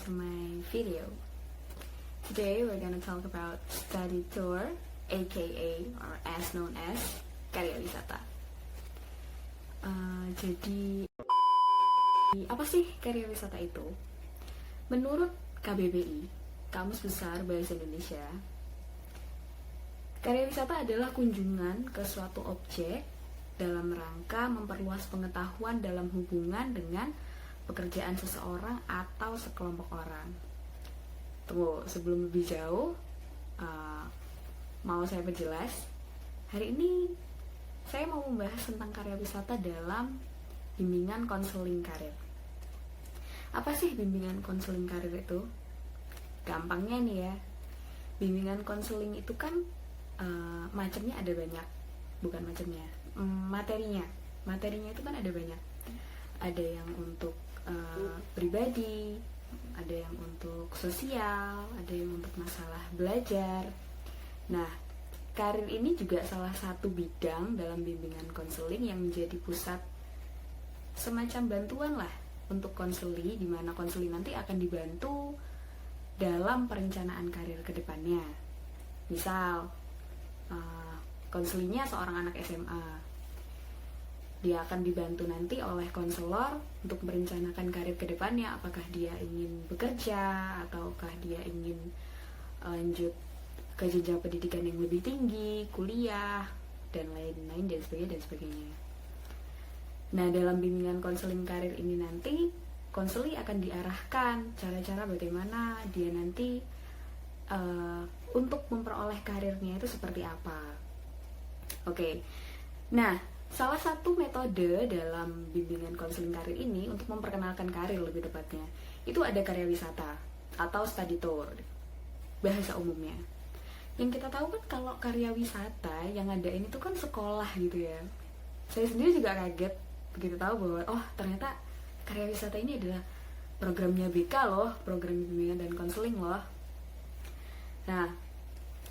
to my video. Today we're gonna talk about study tour, aka or as known as karya wisata. Jadi apa sih karya wisata itu? Menurut KBBI, Kamus Besar Bahasa Indonesia, karya wisata adalah kunjungan ke suatu objek dalam rangka memperluas pengetahuan dalam hubungan dengan pekerjaan seseorang atau sekelompok orang. Tunggu, sebelum lebih jauh, mau saya perjelas. Hari ini saya mau membahas tentang karya wisata dalam bimbingan konseling karir. Apa sih bimbingan konseling karir itu? Gampangnya nih ya, bimbingan konseling itu kan macamnya ada banyak. Bukan macamnya, materinya itu kan ada banyak. Ada yang untuk pribadi, ada yang untuk sosial, ada yang untuk masalah belajar. Nah, karir ini juga salah satu bidang dalam bimbingan konseling yang menjadi pusat semacam bantuan lah untuk konseli, di mana konseli nanti akan dibantu dalam perencanaan karir ke depannya. Misal, konselinya seorang anak SMA, dia akan dibantu nanti oleh konselor untuk merencanakan karir ke depannya, apakah dia ingin bekerja ataukah dia ingin lanjut ke jenjang pendidikan yang lebih tinggi, kuliah, dan lain-lain dan sebagainya. Nah, dalam bimbingan konseling karir ini nanti konseli akan diarahkan cara-cara bagaimana dia nanti untuk memperoleh karirnya itu seperti apa. Oke. Nah, salah satu metode dalam bimbingan konseling karir ini untuk memperkenalkan karir lebih tepatnya, itu ada karya wisata atau study tour, bahasa umumnya. Yang kita tahu kan kalau karya wisata yang ada ini tuh kan sekolah gitu ya. Saya sendiri juga kaget begitu tahu bahwa oh ternyata karya wisata ini adalah programnya BK loh, program bimbingan dan konseling loh. Nah,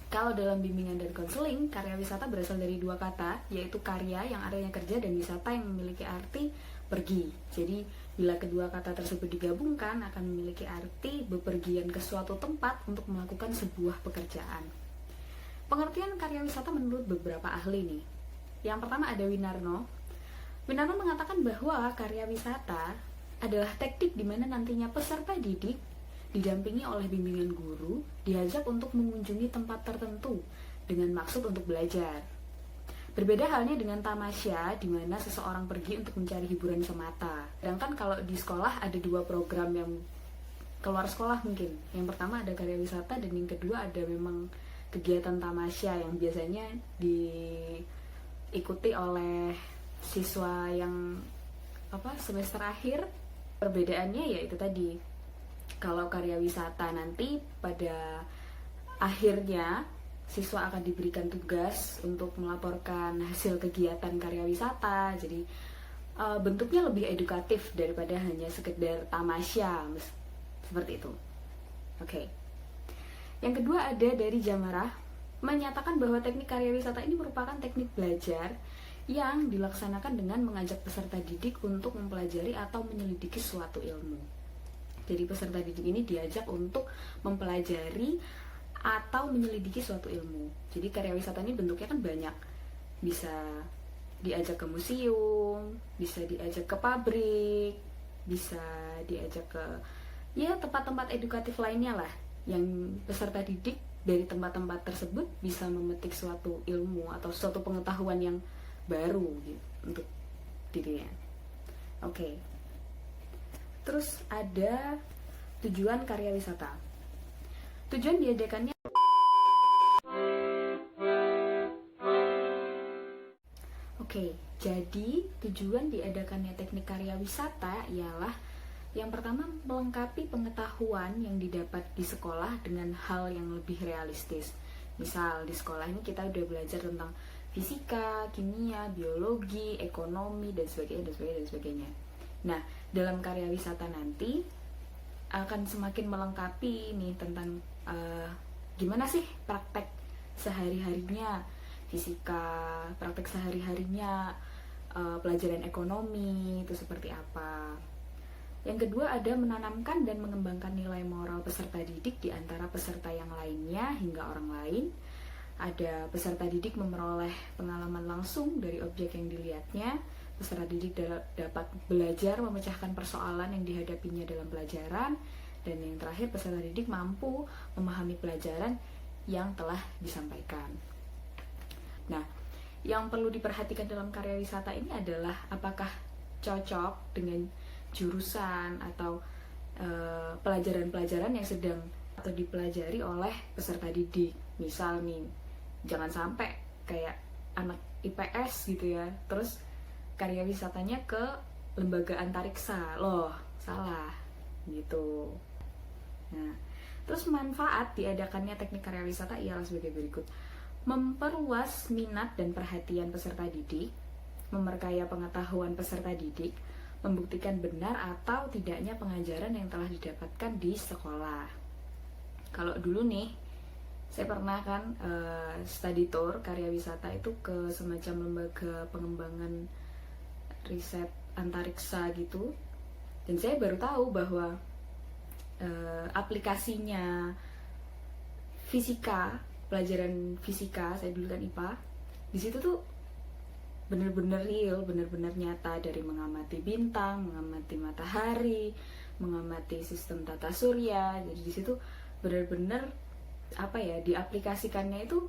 kalau dalam bimbingan dan konseling, karya wisata berasal dari dua kata, yaitu karya yang artinya kerja dan wisata yang memiliki arti pergi. Jadi, bila kedua kata tersebut digabungkan akan memiliki arti bepergian ke suatu tempat untuk melakukan sebuah pekerjaan. Pengertian karya wisata menurut beberapa ahli nih. Yang pertama ada Winarno. Winarno mengatakan bahwa karya wisata adalah teknik di mana nantinya peserta didik didampingi oleh bimbingan guru, diajak untuk mengunjungi tempat tertentu dengan maksud untuk belajar. Berbeda halnya dengan tamasya, di mana seseorang pergi untuk mencari hiburan semata. Sedangkan kalau di sekolah ada dua program yang keluar sekolah mungkin. Yang pertama ada karya wisata dan yang kedua ada memang kegiatan tamasya yang biasanya diikuti oleh siswa yang semester akhir. Perbedaannya yaitu tadi, kalau karya wisata nanti pada akhirnya siswa akan diberikan tugas untuk melaporkan hasil kegiatan karya wisata. Jadi bentuknya lebih edukatif daripada hanya sekedar tamasya seperti itu. Oke. Yang kedua ada dari Jamarah, menyatakan bahwa teknik karya wisata ini merupakan teknik belajar yang dilaksanakan dengan mengajak peserta didik untuk mempelajari atau menyelidiki suatu ilmu. Jadi peserta didik ini diajak untuk mempelajari atau menyelidiki suatu ilmu. Jadi karya wisata ini bentuknya kan banyak. Bisa diajak ke museum, bisa diajak ke pabrik, bisa diajak ke tempat-tempat edukatif lainnya lah. Yang peserta didik dari tempat-tempat tersebut bisa memetik suatu ilmu atau suatu pengetahuan yang baru gitu, untuk dirinya. Oke. Terus ada tujuan karya wisata. Tujuan diadakannya jadi tujuan diadakannya teknik karya wisata ialah yang pertama melengkapi pengetahuan yang didapat di sekolah dengan hal yang lebih realistis. Misal di sekolah ini kita udah belajar tentang fisika, kimia, biologi, ekonomi dan sebagainya. Nah, dalam karya wisata nanti akan semakin melengkapi nih tentang gimana sih praktek sehari-harinya fisika, praktek sehari-harinya pelajaran ekonomi itu seperti apa. Yang kedua ada menanamkan dan mengembangkan nilai moral peserta didik di antara peserta yang lainnya hingga orang lain. Ada peserta didik memperoleh pengalaman langsung dari objek yang dilihatnya. Peserta didik dapat belajar memecahkan persoalan yang dihadapinya dalam pelajaran. Dan yang terakhir, peserta didik mampu memahami pelajaran yang telah disampaikan. Nah, yang perlu diperhatikan dalam karya wisata ini adalah apakah cocok dengan jurusan atau pelajaran-pelajaran yang sedang atau dipelajari oleh peserta didik. Misal nih, jangan sampai kayak anak IPS gitu ya, terus karya wisatanya ke lembaga antariksa, loh salah gitu. Nah, terus manfaat diadakannya teknik karya wisata ialah sebagai berikut: memperluas minat dan perhatian peserta didik, memperkaya pengetahuan peserta didik, membuktikan benar atau tidaknya pengajaran yang telah didapatkan di sekolah. Kalau dulu nih, saya pernah kan study tour karya wisata itu ke semacam lembaga pengembangan riset antariksa gitu, dan saya baru tahu bahwa aplikasinya fisika, pelajaran fisika, saya dulu kan IPA, di situ tuh bener-bener real, bener-bener nyata, dari mengamati bintang, mengamati matahari, mengamati sistem tata surya. Jadi di situ bener-bener diaplikasikannya itu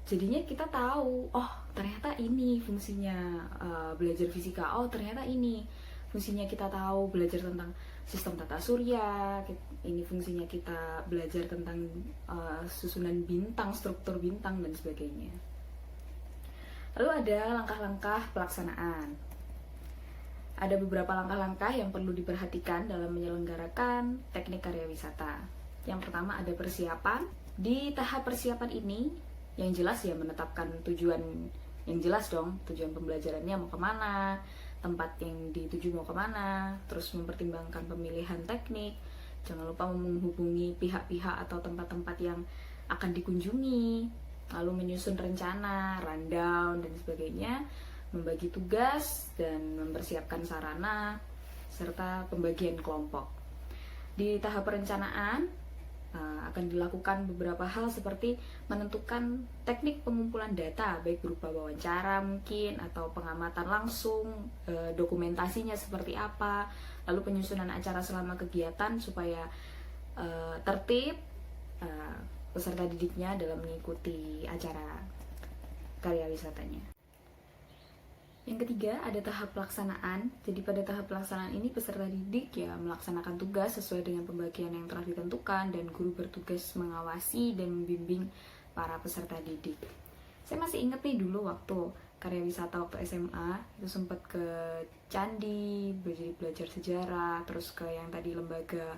jadinya kita tahu, oh ternyata ini fungsinya belajar fisika, oh ternyata ini fungsinya kita tahu belajar tentang sistem tata surya, ini fungsinya kita belajar tentang susunan bintang, struktur bintang dan sebagainya. Lalu ada langkah-langkah pelaksanaan. Ada beberapa langkah-langkah yang perlu diperhatikan dalam menyelenggarakan teknik karya wisata. Yang pertama ada persiapan. Di tahap persiapan ini, yang jelas ya menetapkan tujuan yang jelas dong, tujuan pembelajarannya mau kemana, tempat yang dituju mau kemana, terus mempertimbangkan pemilihan teknik, jangan lupa menghubungi pihak-pihak atau tempat-tempat yang akan dikunjungi, lalu menyusun rencana, rundown, dan sebagainya, membagi tugas, dan mempersiapkan sarana, serta pembagian kelompok. Di tahap perencanaan, akan dilakukan beberapa hal seperti menentukan teknik pengumpulan data, baik berupa wawancara mungkin, atau pengamatan langsung, dokumentasinya seperti apa, lalu penyusunan acara selama kegiatan supaya tertib peserta didiknya dalam mengikuti acara karya wisatanya. Yang ketiga ada tahap pelaksanaan. Jadi pada tahap pelaksanaan ini peserta didik ya melaksanakan tugas sesuai dengan pembagian yang telah ditentukan, dan guru bertugas mengawasi dan membimbing para peserta didik. Saya masih ingat nih dulu waktu karya wisata waktu SMA itu sempat ke candi, belajar sejarah, terus ke yang tadi lembaga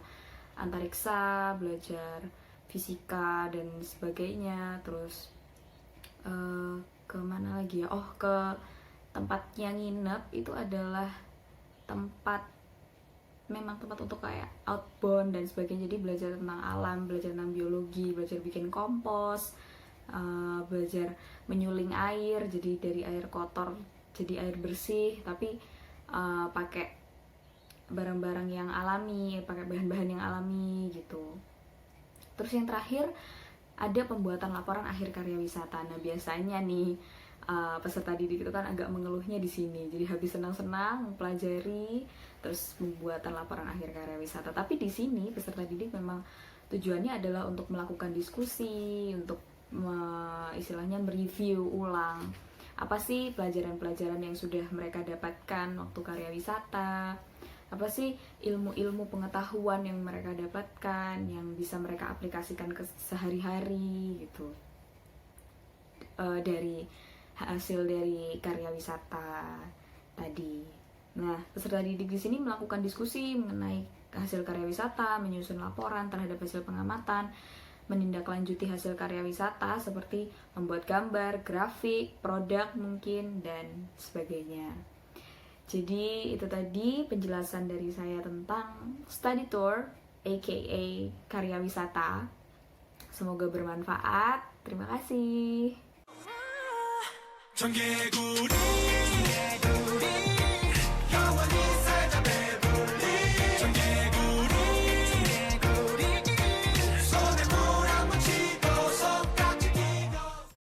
antariksa, belajar fisika dan sebagainya, terus ke mana lagi ya? Oh, ke tempatnya nginep itu adalah memang tempat untuk kayak outbound dan sebagainya. Jadi belajar tentang alam, belajar tentang biologi, belajar bikin kompos, belajar menyuling air, jadi dari air kotor jadi air bersih, tapi pakai barang-barang yang alami, pakai bahan-bahan yang alami gitu. Terus yang terakhir ada pembuatan laporan akhir karya wisata. Nah biasanya nih peserta didik itu kan agak mengeluhnya di sini. Jadi habis senang-senang mempelajari, terus pembuatan laporan akhir karya wisata. Tapi di sini peserta didik memang tujuannya adalah untuk melakukan diskusi, untuk istilahnya mereview ulang apa sih pelajaran-pelajaran yang sudah mereka dapatkan waktu karya wisata, apa sih ilmu-ilmu pengetahuan yang mereka dapatkan yang bisa mereka aplikasikan ke sehari-hari gitu, dari hasil dari karya wisata tadi. Nah, peserta didik di sini melakukan diskusi mengenai hasil karya wisata, menyusun laporan terhadap hasil pengamatan, menindaklanjuti hasil karya wisata seperti membuat gambar, grafik, produk mungkin, dan sebagainya. Jadi itu tadi penjelasan dari saya tentang study tour, aka karya wisata. Semoga bermanfaat. Terima kasih.